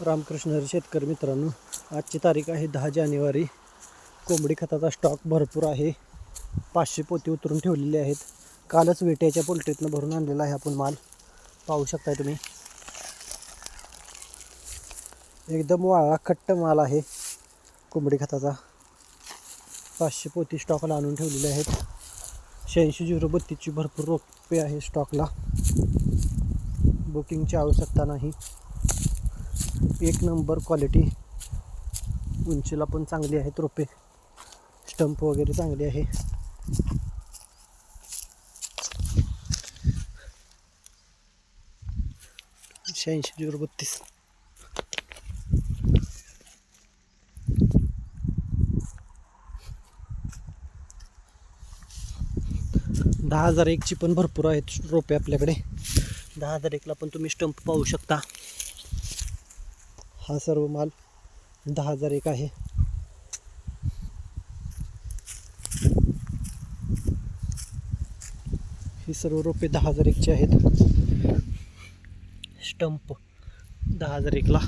रामकृष्ण हरी शेतकरी मित्रांनो, आजची तारीख आहे 10 जानेवारी. कोंबडी खताचा स्टॉक भरपूर आहे. 500 पोती उतरून ठेवलेले आहेत. कालच वेट्याच्या पोल्ट्रीतनं भरून आणलेला आहे आपण माल. पाहू शकताय तुम्ही, एकदम वाळा खट्ट माल आहे कोंबडी खताचा. 500 पोती स्टॉकला आणून ठेवलेले आहेत. 86-032ची भरपूर रोपे आहे स्टॉकला. बुकिंगची आवश्यकता नाही. एक नंबर क्वालिटी, उंचीला पण चांगली आहेत रोपे, स्टंप वगैरे चांगली आहे. शहाऐंशी 032. दहा 1001ची पण भरपूर आहेत रोपे आपल्याकडे. 10,001ला पण तुम्ही स्टंप पाहू शकता. हा सर्व माल 10,001 आहे. ही सर्व रोपे 10,001ची आहेत. स्टंप 10,001ला.